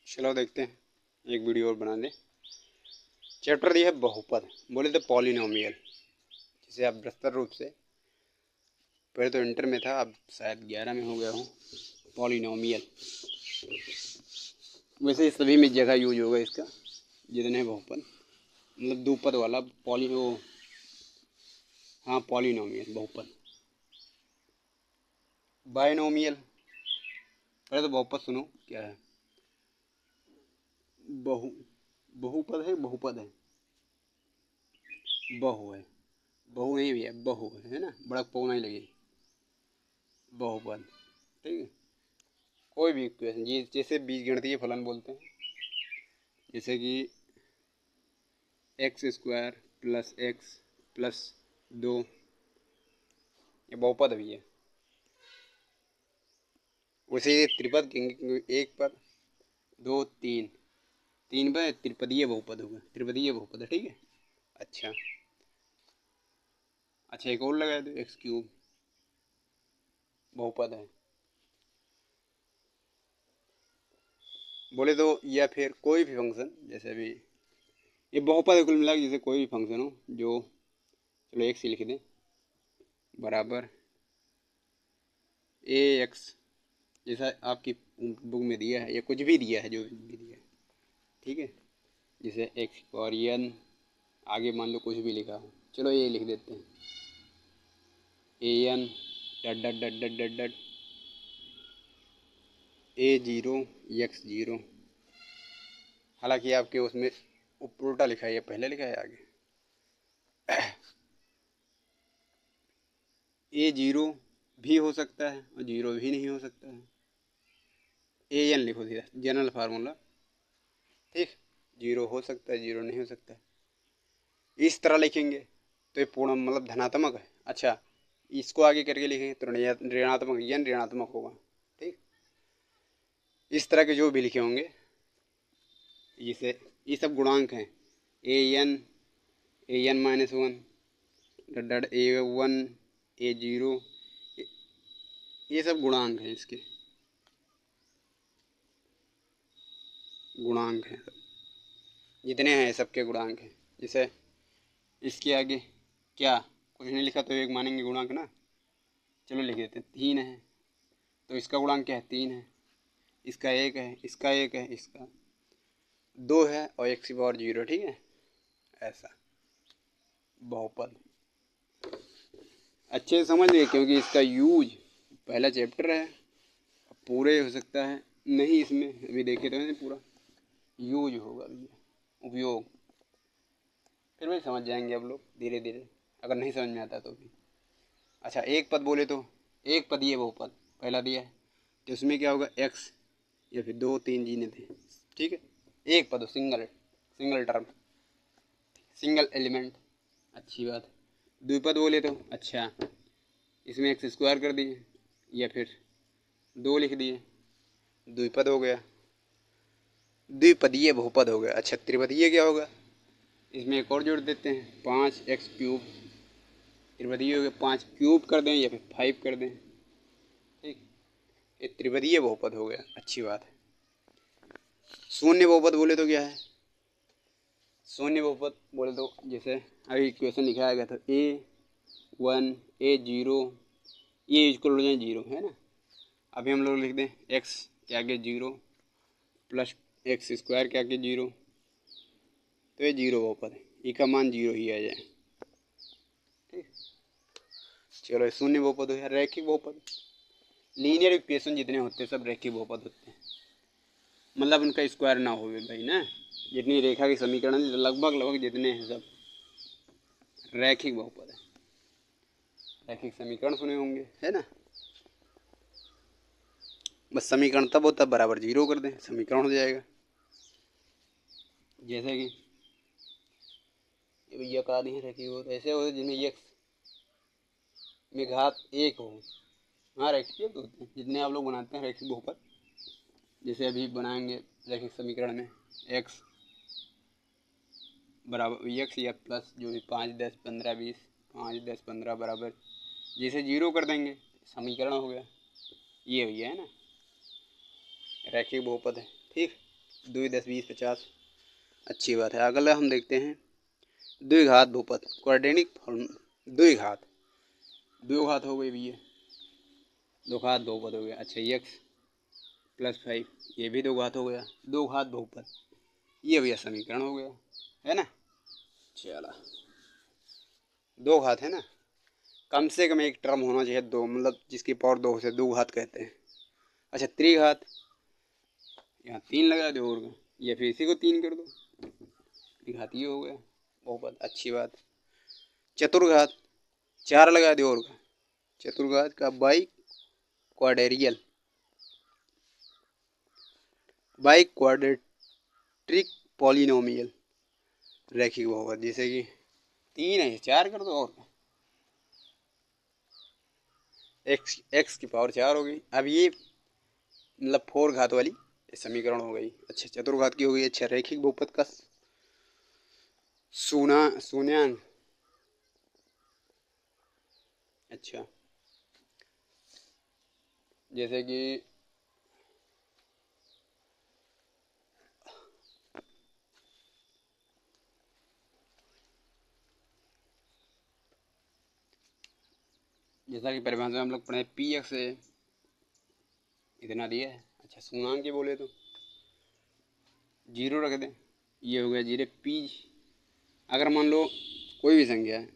चलो देखते हैं, एक वीडियो और बना दें। चैप्टर दिया है बहुपद, बोले तो पॉलिनोमियल, जिसे आप विस्तार रूप से पहले तो इंटर में था, अब शायद 11 में हो गया हूँ। पॉलिनोमियल वैसे सभी में जगह यूज होगा इसका, जितने बहुपद मतलब दुपद वाला हाँ पॉलिनोमियल बहुपद। बायनोमियल, पहले तो बहुपद सुनो क्या है। बहुपद है, बहुपद है, बहु है, बहु नहीं भैया, बहु है ना, बड़ा पौ नहीं लगे, बहुपद। ठीक है, कोई भी इक्वेशन जैसे बीजगणितीय फलन बोलते हैं, जैसे कि x² + x + 2, ये बहुपद भी है। वैसे ये त्रिपद कहेंगे, एक पद, दो, तीन, तीन पर त्रिपदीय बहुपद होगा, त्रिपदीय बहुपद है। ठीक है, अच्छा अच्छा, एक और लगा दो, x³ बहुपद है बोले तो, या फिर कोई भी फंक्शन, जैसे अभी ये बहुपद है कुल मिला के, जैसे कोई भी फंक्शन हो जो, चलो एक से लिख दें, बराबर ax, जैसा आपकी बुक में दिया है या कुछ भी दिया है, जो भी दिया है। ठीक है, जैसे x⁴n, आगे मान लो कुछ भी लिखा हो, चलो ये लिख देते हैं an dot dot dot dot dot dot a0 x0। हालांकि आपके उसमें उल्टा लिखा है, या पहले लिखा है आगे, a0 भी हो सकता है और 0 भी नहीं हो सकता है। an लिखो सीधा, जनरल फार्मूला। ठीक, 0 हो सकता है, 0 नहीं हो सकता है, इस तरह लिखेंगे तो ये पूर्ण मतलब धनात्मक है। अच्छा, इसको आगे करके लिखेंगे तो ऋणात्मक, n ऋणात्मक होगा। ठीक, इस तरह के जो भी लिखे होंगे, इसे ये सब गुणांक हैं, an-1 डट a1 a0, ये सब गुणांक हैं, इसके गुणांक हैं सब, जितने हैं सबके गुणांक हैं। जैसे इसके आगे क्या कुछ नहीं लिखा तो एक मानेंगे गुणांक ना, चलो लिख देते हैं, 3 है तो इसका गुणांक क्या है, 3 है, इसका 1 है, इसका 1 है, इसका 2 है और x⁴0। ठीक है, ऐसा बहुपद अच्छे से समझ लिए, क्योंकि इसका यूज पहला चैप्टर है, पूरे हो सकता है नहीं, इसमें अभी देखे तो पूरा यूज होगा भैया, उपयोग, फिर भी समझ जाएंगे अब लोग धीरे धीरे, अगर नहीं समझ में आता तो भी। अच्छा, एक पद बोले तो एक पद, ये बहुपद पहला दिया है तो उसमें क्या होगा, x या फिर 2 3 जीने थे। ठीक है, एक पद, single single term, single element, अच्छी बात। द्विपद बोले तो अच्छा, इसमें x² कर दिए या फिर 2 लिख दिए, द्विपद हो गया, द्विपदीय बहुपद हो गया। अच्छा, त्रिपदीय क्या होगा, इसमें एक और जोड़ देते हैं, 5x³ त्रिपदीय हो गया, 5 क्यूब कर दें या फिर 5 कर दें। ठीक, ये त्रिपदीय बहुपद हो गया, अच्छी बात है। शून्य बहुपद बोले तो क्या है, शून्य बहुपद बोले तो जैसे अभी इक्वेशन लिखाया गया था, a1 a0 ये इक्वल हो जाए 0, है ना। अभी हम लोग लिख दें x के आगे 0 प्लस x² के आगे 0, तो ये 0 बहुपद है, ई का मान 0 ही आ जाए। ठीक, चलो शून्य बहुपद हो गया। रैखिक बहुपद, लीनियर इक्वेशन जितने होते हैं सब रैखिक बहुपद होते हैं, मतलब उनका स्क्वायर ना हो भाई ना, जितनी रेखा के समीकरण लगभग लगभग जितने हैं सब रैखिक बहुपद है। रैखिक समीकरण सुने होंगे, है ना, बस समीकरण तब होता बराबर 0 कर दें, समीकरण हो जाएगा। जैसे कि ये भैया कहा नहीं रैखिक बहुपद ऐसे होते जिनमें x में घात 1 हो, हाँ रैखिक तो होते हैं जितने आप लोग बनाते हैं रैखिक बहुपद। जैसे अभी बनाएंगे रैखिक समीकरण में x बराबर x या प्लस जो भी 5 10 15 20, 5 10 15 बराबर, जैसे 0 कर देंगे समीकरण हो गया, ये भैया है ना रैखिक बहुपद है। ठीक, 2 10 20 50। अच्छी बात है। अगला हम देखते हैं द्विघात बहुपद क्वाड्रेटिक फॉर्म। द्विघात, द्विघात हो गई भैया, दो घात बहुपद हो गया। अच्छा x+5 ये भी दो घात हो गया, दो घात बहुपद, ये भैया समीकरण हो गया, है ना। चला, दो घात है ना, कम से कम एक टर्म होना चाहिए दो, मतलब जिसकी पावर दो से दो घात कहते हैं। अच्छा त्रिघात, यहाँ 3 लगा दो और ये फिर इसी को 3 कर दो, त्रिघात ये हो गया बहुपद। अच्छी बात। चतुर्घात, 4 लगा दो और चतुर्घात का बाई क्वाड्रेरियल, बाई क्वाड्रेट्रिक पॉलिनोमियल रैखिक बहुपद, जैसे कि 3 है 4 कर दो और x की पावर 4 हो गई। अब ये मतलब 4 घात वाली समीकरण हो गई। अच्छा चतुर्घात की हो गई। अच्छा रैखिक बहुपद का शून्यांक, अच्छा जैसे कि जैसा कि परिभाषा में हम लोग पढ़े px है इतना दिया है। अच्छा शून्यांक के बोले तो 0 रख दें, ये हो गया 0 p। अगर मान लो कोई भी संख्या है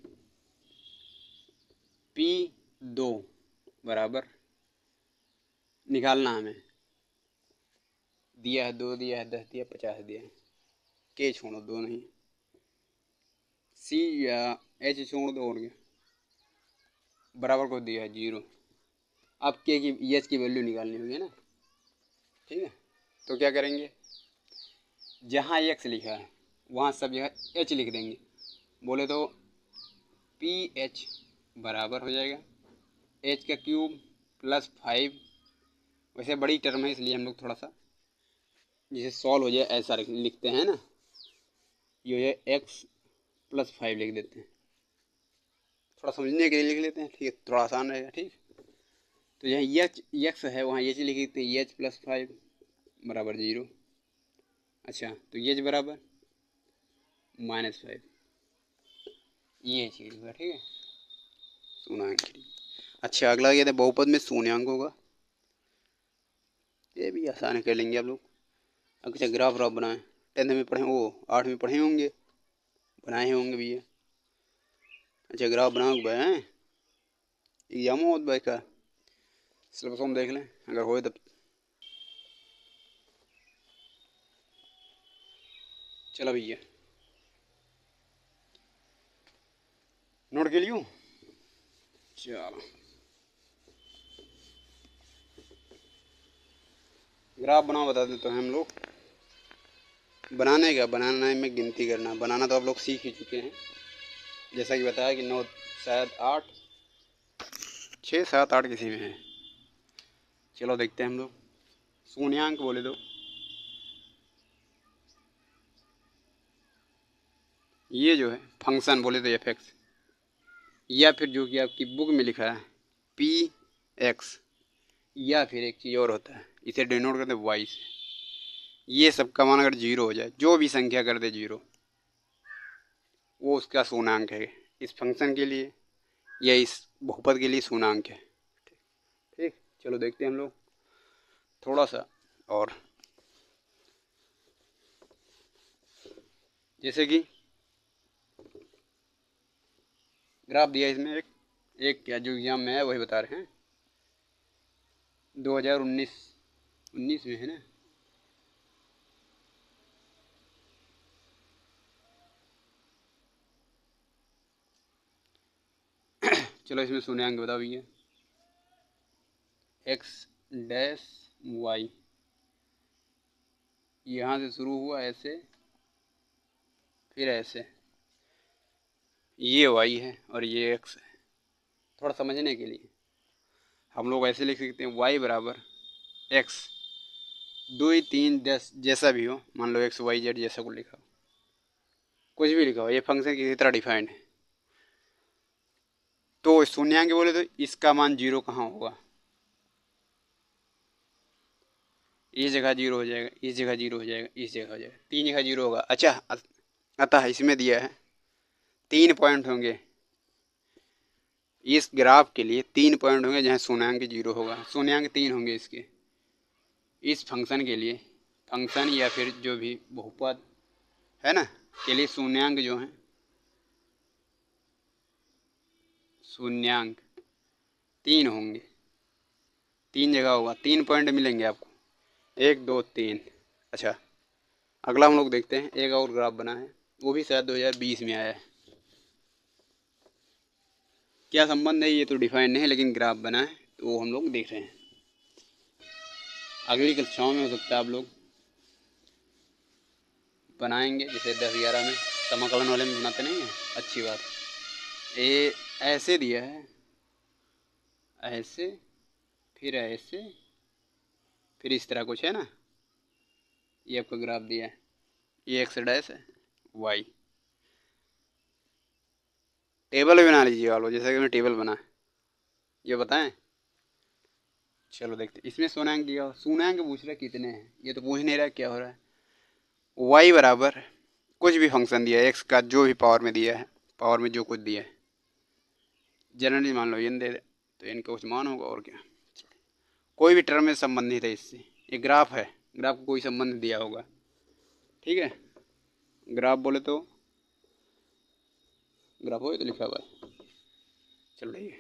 p2 बराबर, निकालना हमें, दिया है 2 दिया है 10 दिया 50 दिया है, के छोड़ो 2 नहीं, c या h छोड़ दो और क्या, बराबर को दिया है 0। अब के की एच की वैल्यू निकालनी होगी ना, ठीक है। तो क्या करेंगे, जहाँ एक्स लिखा है वहाँ सब जगह एच लिख देंगे, बोले तो पी एच बराबर हो जाएगा एच का क्यूब प्लस 5। वैसे बड़ी टर्म है इसलिए हम लोग थोड़ा सा जिसे सॉल्व हो जाए ऐसा लिखते हैं ना, ये हो जाए x+5 लिख देते हैं, थोड़ा समझने के लिए लिख लेते हैं, ठीक है, थोड़ा आसान रहेगा। ठीक, तो यहाँ एक्स है वहाँ एच लिख देते हैं, h+5 बराबर 0। अच्छा तो एच बराबर -5, ये चीज़ होगा, ठीक है, शून्याङ्क। अच्छा अगला क्या था, बहुपद में शून्याङ्क होगा, ये भी आसान कर लेंगे आप लोग। अच्छा ग्राफ व्राफ बनाएं, 10th में पढ़े, वो 8th में पढ़े होंगे, बनाए होंगे भी ये। अच्छा ग्राफ बनाओ भाई हैं, एग्जाम हो भाई का सिलेबस हम देख लें अगर हो तब। चलो भैया नोट के लियो। चलो ग्राफ बनाओ, बता देते हैं हम लोग। बनाने का, बनाने में गिनती करना, बनाना तो आप लोग सीख ही चुके हैं, जैसा कि बताया कि 9 शायद 8 6 7 8 किसी में है। चलो देखते हैं हम लोग। शून्याङ्क बोले तो ये जो है फंक्शन बोले तो एफ एक्स, या फिर जो कि आपकी बुक में लिखा है पी एक्स, या फिर एक चीज़ और होता है इसे डिनोट करते हैं वाई से। ये सब का मान अगर 0 हो जाए, जो भी संख्या कर दे 0, वो उसका शून्याङ्क है इस फंक्शन के लिए या इस बहुपद के लिए शून्याङ्क है। ठीक, चलो देखते हैं हम लोग थोड़ा सा और, जैसे कि ग्राफ दिया इसमें एक क्या जो एग्जाम में है वही बता रहे हैं, 2019 में है ना। चलो इसमें शून्याङ्क बताओ भैया, x-y यहाँ से शुरू हुआ ऐसे, फिर ऐसे, ये y है और ये x है। थोड़ा समझने के लिए हम लोग ऐसे लिख सकते हैं, y बराबर x 2 3 10 जैसा भी हो, मान लो x y z जैसा को लिखा हो, कुछ भी लिखा हो, ये फंक्शन किसी तरह डिफाइंड है। तो शून्याङ्क बोले तो इसका मान 0 कहाँ होगा, इस जगह जीरो हो जाएगा, इस जगह जीरो हो जाएगा, इस जगह हो जाएगा, 3 जगह जीरो होगा। अच्छा, अतः इसमें दिया है 3 पॉइंट होंगे, इस ग्राफ के लिए 3 पॉइंट होंगे जहाँ शून्याङ्क जीरो होगा, शून्याङ्क 3 होंगे इसके, इस फंक्शन के लिए, फंक्शन या फिर जो भी बहुपद है ना के लिए शून्याङ्क जो है, शून्याङ्क 3 होंगे, 3 जगह होगा, 3 पॉइंट मिलेंगे आपको, 1 2 3। अच्छा, अगला हम लोग देखते हैं, एक और ग्राफ बना है, वो भी शायद 2020 में आया है। क्या संबंध है ये तो डिफाइन नहीं है, लेकिन ग्राफ बना है तो वो हम लोग देख रहे हैं। अगली कक्षाओं में हो सकता है आप लोग बनाएंगे, जैसे 10-11 में समाकलन वाले में बनाते नहीं है, अच्छी बात। ये ऐसे दिया है, ऐसे, फिर ऐसे, फिर इस तरह कुछ है ना, ये आपका ग्राफ दिया है, ये एक्स डैश है, वाई। टेबल भी बना लीजिए आप लोग, जैसे कि मैं टेबल बना है, ये बताएं। चलो देखते, इसमें शून्याङ्क दिया हो, शून्याङ्क पूछ रहा है कितने हैं, ये तो पूछ नहीं रहा क्या हो रहा है। वाई बराबर कुछ भी फंक्शन दिया है, एक्स का जो भी पावर में दिया है, पावर में जो कुछ दिया है, जनरली मान लो एन दे दे तो एन का कुछ मान होगा, और क्या, कोई भी टर्म में संबंधित है इससे। ये ग्राफ है, ग्राफ को कोई संबंध दिया होगा, ठीक है। ग्राफ बोले तो ग्राफ हो तो लिखा हुआ है, चल रही है।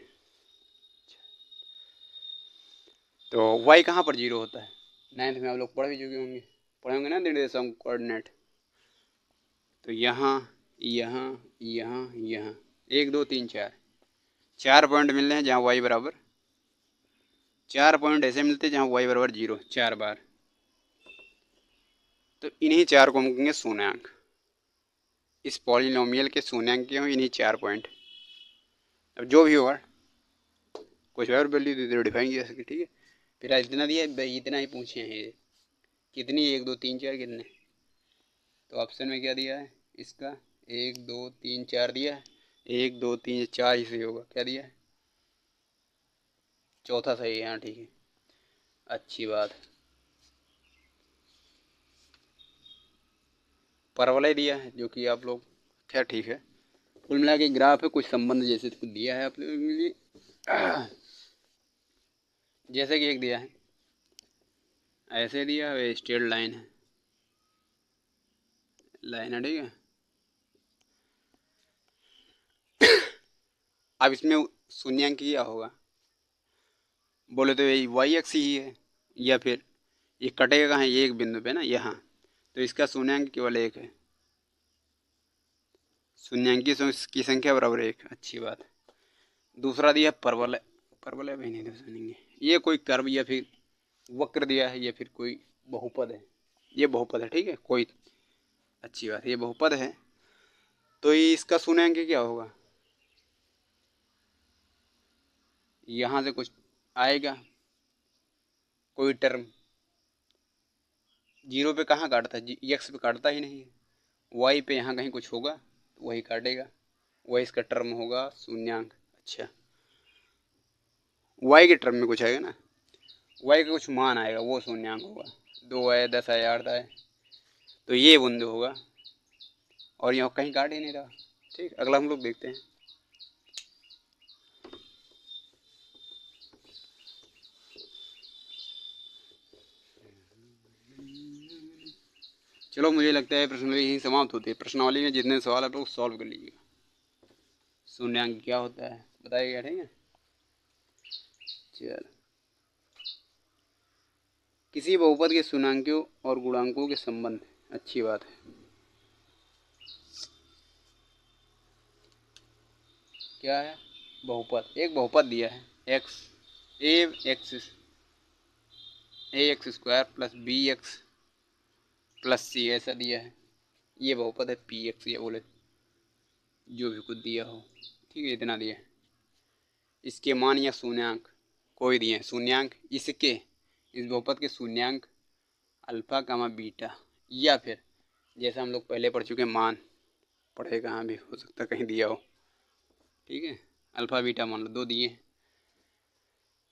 तो वाई कहाँ पर जीरो होता है, 9th में आप लोग पढ़ भी चुके होंगे, पढ़े होंगे ना निर्देशांक कोऑर्डिनेट। तो यहाँ यहाँ यहाँ यहाँ 1 2 3 4, 4 पॉइंट मिल रहे हैं जहाँ वाई बराबर, 4 पॉइंट ऐसे मिलते हैं जहाँ वाई बराबर जीरो 4 बार। तो इन्हीं 4 को हम कहेंगे शून्याङ्क, इस पॉलिनोमियल के शून्याङ्क के हों इन्हीं 4 पॉइंट। अब जो भी होगा कुछ और वैल्यू दे दे डिफाइन किया सके, ठीक है। फिर इतना दिया, इतना ही पूछे हैं ये, कितनी, 1 2 3 4 कितने, तो ऑप्शन में क्या दिया है इसका, 1 2 3 4 दिया है, 1 2 3 4 ही सही होगा, क्या दिया है, चौथा सही है, हाँ ठीक है, अच्छी बात। परवलय दिया है जो कि आप लोग, क्या ठीक है, कुल मिला के ग्राफ है, कुछ संबंध जैसे कुछ दिया है आप लोगों के लिए। जैसे कि एक दिया है, ऐसे दिया है, स्ट्रेट लाइन है, लाइन है, ठीक है। अब इसमें शून्याङ्क क्या होगा, बोले तो यही वाई एक्स ही है, या फिर ये कटेगा कहाँ, ये एक बिंदु पे ना यहाँ, तो इसका शून्याङ्क केवल 1 है, शून्याङ्की की संख्या बराबर 1, अच्छी बात। दूसरा दिया परवलय, परवलय भी नहीं दर्शाएंगे, ये कोई कर्व या फिर वक्र दिया है, या फिर कोई बहुपद है, ये बहुपद है, ठीक है, कोई, अच्छी बात, ये बहुपद है। तो ये इसका शून्याङ्क क्या होगा, यहाँ से कुछ आएगा, कोई टर्म जीरो पे कहाँ काटता है, एक्स पे काटता ही नहीं है, वाई पे यहाँ कहीं कुछ होगा तो वही काटेगा, वही इसका टर्म होगा शून्याङ्क। अच्छा, वाई के टर्म में कुछ आएगा ना, वाई का कुछ मान आएगा, वो शून्याङ्क होगा, 2 है, 10 है, 8 है, तो ये बिंदु होगा, और यहाँ कहीं काट ही नहीं रहा, ठीक। अगला हम लोग देखते हैं, चलो मुझे लगता है प्रश्नावली यही समाप्त होती है। प्रश्नावली में जितने सवाल आप लोग सॉल्व कर लीजिएगा। शून्याङ्क क्या होता है बताइएगा, ठीक है। चलो, किसी बहुपद के शून्याङ्कों और गुणांकों के संबंध, अच्छी बात है। क्या है बहुपद, एक बहुपद दिया है x, a x square plus b x plus c, ऐसा दिया है, ये बहुपद है पी एक्स, ये बोले जो भी कुछ दिया हो, ठीक है, इतना दिया है। इसके मान या शून्याङ्क कोई दिए हैं, शून्याङ्क इसके, इस बहुपद के शून्याङ्क अल्फा कामा बीटा, या फिर जैसा हम लोग पहले पढ़ चुके मान, पढ़े कहाँ भी हो सकता कहीं दिया हो, ठीक है, अल्फा बीटा मान लो 2 दिए।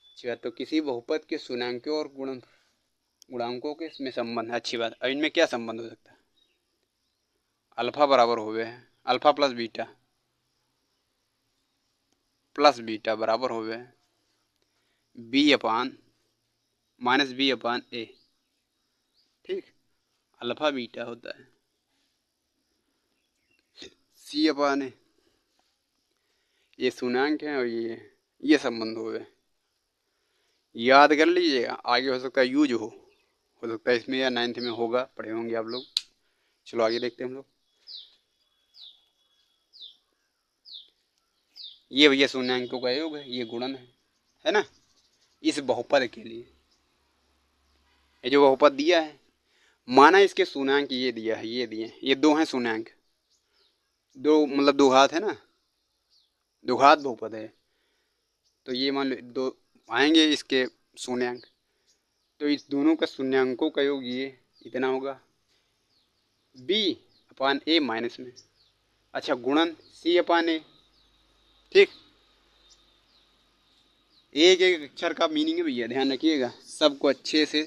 अच्छा, तो किसी बहुपद के शून्याङ्कों और गुण गुणांकों के इसमें संबंध, अच्छी बात। अब इनमें क्या संबंध हो सकता है? अल्फा बराबर हो गए, अल्फा प्लस बीटा बराबर हो गए बी अपान माइनस बी अपान ए। ठीक, अल्फा बीटा होता है सी अपान ए, ये शून्यांक है और ये संबंध हो गए। याद कर लीजिएगा, आगे हो सकता है यूज हो सकता है इसमें या 9th में होगा, पढ़े होंगे आप लोग। चलो आगे देखते हैं हम लोग। ये भैया शून्यांकों का योग है, ये गुणन है ना, इस बहुपद के लिए। ये जो बहुपद दिया है, माना इसके शून्यांक ये दिया है, ये दिए, ये दो हैं शून्यांक, दो मतलब दो घात है ना, दो घात बहुपद है। तो ये मान लो दो आएंगे इसके शून्यांक, तो इस दोनों का शून्यांकों का योग ये इतना होगा बी अपान ए माइनस में, अच्छा गुणन सी अपान ए। ठीक, एक एक अक्षर का मीनिंग है भैया, ध्यान रखिएगा, सबको अच्छे से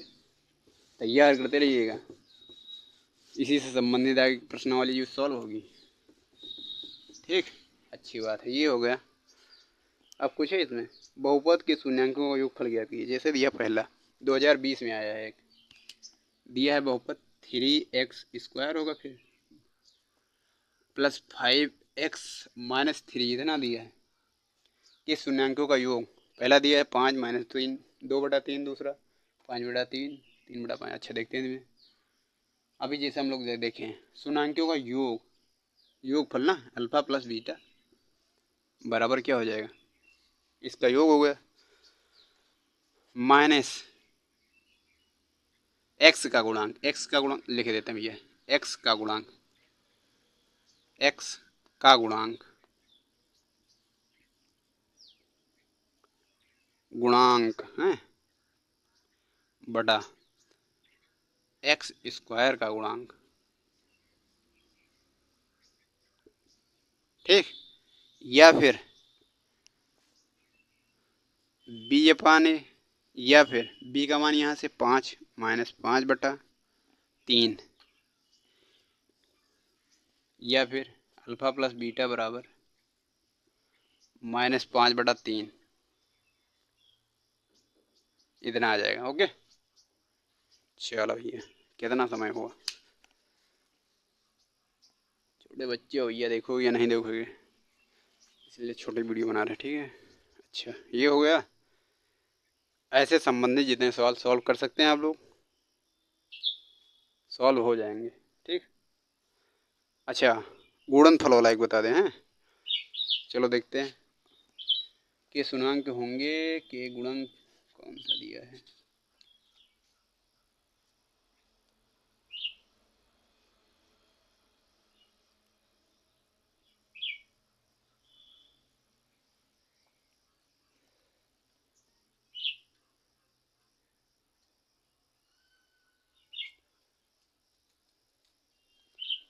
तैयार करते रहिएगा, इसी से संबंधित आगे प्रश्नावली जो सॉल्व होगी। ठीक, अच्छी बात है, ये हो गया। अब कुछ है इसमें, बहुपद के शून्यांकों का योगफल ज्ञात कीजिए। जैसे दिया पहला 2020 में आया है, एक दिया है बहुपद 3x² होगा, फिर प्लस 5x माइनस 3 इतना दिया है कि शून्यांकों का योग। पहला दिया है 5 माइनस 3 2/3, दूसरा 5/3 3/5। अच्छा देखते हैं इसमें, अभी जैसे हम लोग देखें शून्यांकों का योगफल ना, अल्फा प्लस बीटा बराबर क्या हो जाएगा, इसका योग हो गया माइनस एक्स का गुणांक, लिख देते हैं भैया, एक्स का गुणांक है बटा x² का गुणांक। ठीक, या फिर b अपान ए, या फिर b का मान यहाँ से 5 माइनस 5/3, या फिर अल्फा प्लस बीटा बराबर माइनस 5/3, इतना आ जाएगा। ओके, चलो भैया, कितना समय हुआ? छोटे बच्चे हो भैया, देखोगे या नहीं देखोगे, इसलिए छोटी वीडियो बना रहे। ठीक है, अच्छा ये हो गया। ऐसे संबंधित जितने सवाल सॉल्व कर सकते हैं आप लोग, सॉल्व हो जाएंगे। ठीक, अच्छा गुणनफल वाला एक बता दें हैं, चलो देखते हैं कि शून्यांक होंगे कि गुणन कौन सा दिया है।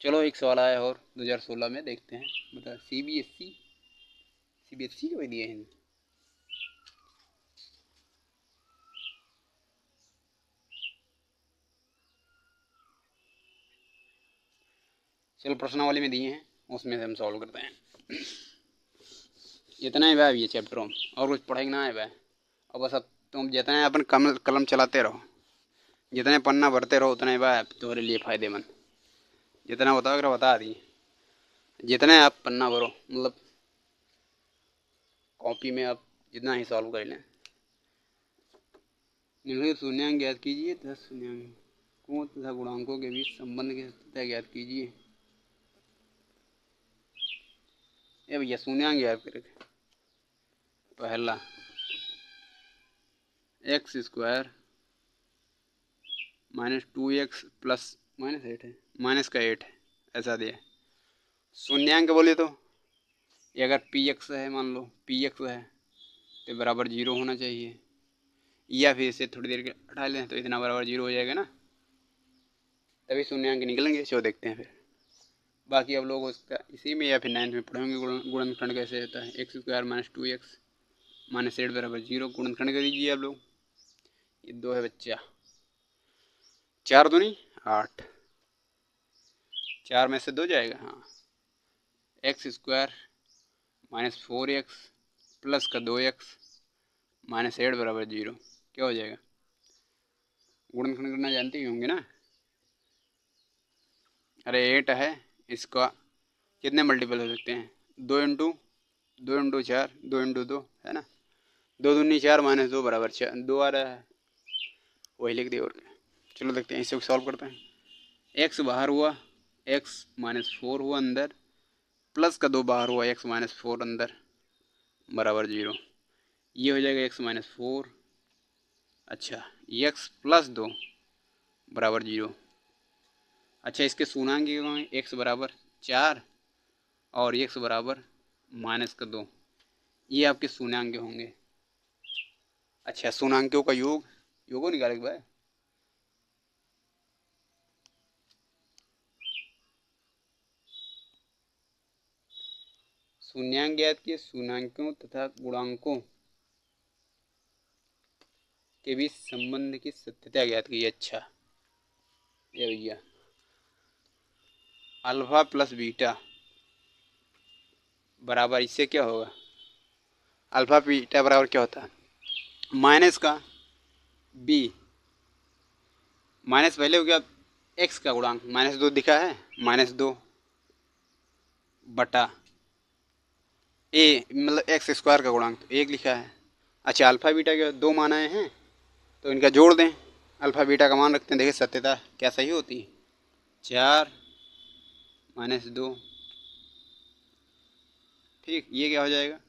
चलो एक सवाल आया और 2016 में, देखते हैं, बता सीबीएसई के भी दिए हैं। चलो प्रश्नावली में दिए हैं, उसमें से हम सॉल्व करते हैं। इतना ही भाई ये चैप्टर हम, और कुछ पढ़ेंगे ना है भाई। और बस अब तुम जितने अपन कलम चलाते रहो, जितने पन्ना भरते रहो, उतने भाई तुम्हारे लिए फ़ायदेमंद। जितना बता कर बता दी, जितने आप पन्ना भरो, मतलब कॉपी में आप जितना ही सॉल्व कर लें। निम्नलिखित शून्यांक ज्ञात कीजिए, 10 शून्यांकों तथा गुणांकों के बीच संबंध की सत्यता ज्ञात कीजिए। ये भैया शून्यांक ज्ञात करें, पहला x² minus 2x plus minus 8 है, माइनस का 8 है, ऐसा दिया। शून्यांक बोले तो ये अगर px है, मान लो px है तो बराबर 0 होना चाहिए, या फिर इसे थोड़ी देर के हटा लें तो इतना बराबर 0 हो जाएगा ना, तभी शून्यांक निकलेंगे। चलो देखते हैं फिर, बाकी अब लोग उसका इसी में या फिर 9th में पढ़ेंगे गुणनखंड कैसे होता है। x² माइनस 2x माइनस 8 बराबर 0, गुणनखंड कर दीजिए आप लोग। ये 2 है बच्चा, 4 दूनी 8, 4 में से 2 जाएगा, हाँ। X square minus 4x plus का 2x माइनस 8 बराबर 0, क्या हो जाएगा? गुणनखंड करना जानते ही होंगे ना। अरे 8 है, इसका कितने मल्टीपल हो सकते हैं? 2 इंटू 4, 2 इंटू 2 है ना, 2 दूनी 4 माइनस 2 बराबर 4, 2 आ रहा है, वही लिख दिया और क्या। चलो देखते हैं, इसे सॉल्व करते हैं। एक्स बाहर हुआ, एक्स माइनस 4 हुआ अंदर, प्लस का 2 बाहर हुआ, एक्स माइनस 4 अंदर बराबर 0। ये हो जाएगा एक्स माइनस 4, अच्छा एक्स प्लस 2 बराबर 0। अच्छा इसके शून्यांक क्या होंगे? एक्स बराबर 4 और एक्स बराबर माइनस का 2, ये आपके शून्याङ्क होंगे। अच्छा शून्याङ्कों का योग, योगो निकालेंगे भाई। शून्याङ्क ज्ञात किए, शून्याङ्कों तथा गुणांकों के बीच संबंध की सत्यता ज्ञात की। अच्छा ये भैया, अल्फा प्लस बीटा बराबर इससे क्या होगा? अल्फा बीटा बराबर क्या होता है? माइनस का बी, माइनस पहले हो गया एक्स का गुणांक, -2 दिखा है, -2 बटा ए, मतलब एक्स स्क्वायर का गुणांक तो 1 लिखा है। अच्छा अल्फा बीटा के 2 मान आए हैं, तो इनका जोड़ दें, अल्फा बीटा का मान रखते हैं, देखिए सत्यता क्या सही होती है। 4 -2, ठीक, ये क्या हो जाएगा?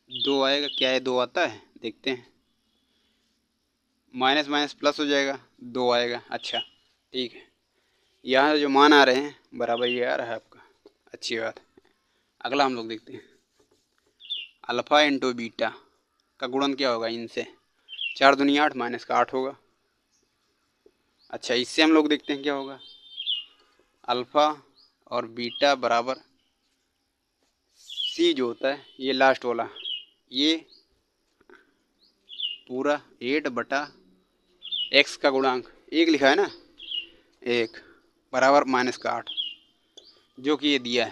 2 आएगा, क्या है 2 आता है, देखते हैं। माइनस माइनस प्लस हो जाएगा, 2 आएगा, अच्छा ठीक है। यहाँ जो मान आ रहे हैं बराबर ये आ रहा है आपका, अच्छी बात है। अगला हम लोग देखते हैं, अल्फ़ा इंटू बीटा का गुणन क्या होगा इनसे? 4 दूनी 8 माइनस का 8 होगा। अच्छा इससे हम लोग देखते हैं क्या होगा, अल्फ़ा और बीटा बराबर सी जो होता है, ये लास्ट वाला, ये पूरा 8 बटा एक्स का गुणांक 1 लिखा है ना, 1 बराबर माइनस का 8, जो कि ये दिया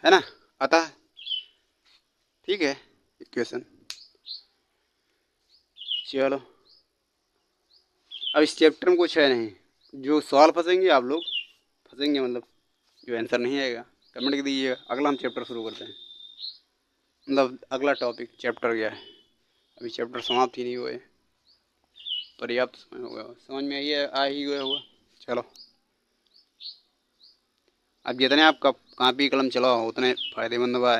है ना, अतः ठीक है इक्वेशन। चलो अब इस चैप्टर में कुछ है नहीं, जो सवाल फंसेंगे आप लोग फंसेंगे, मतलब जो आंसर नहीं आएगा कमेंट कर दीजिएगा। अगला हम चैप्टर शुरू करते हैं, मतलब अगला टॉपिक चैप्टर क्या है, अभी चैप्टर समाप्त ही नहीं हुए, पर्याप्त समय हो गया, समझ में आ ही गया होगा। चलो अब जितने आप कॉपी कलम चलाओ उतने फ़ायदेमंद बा।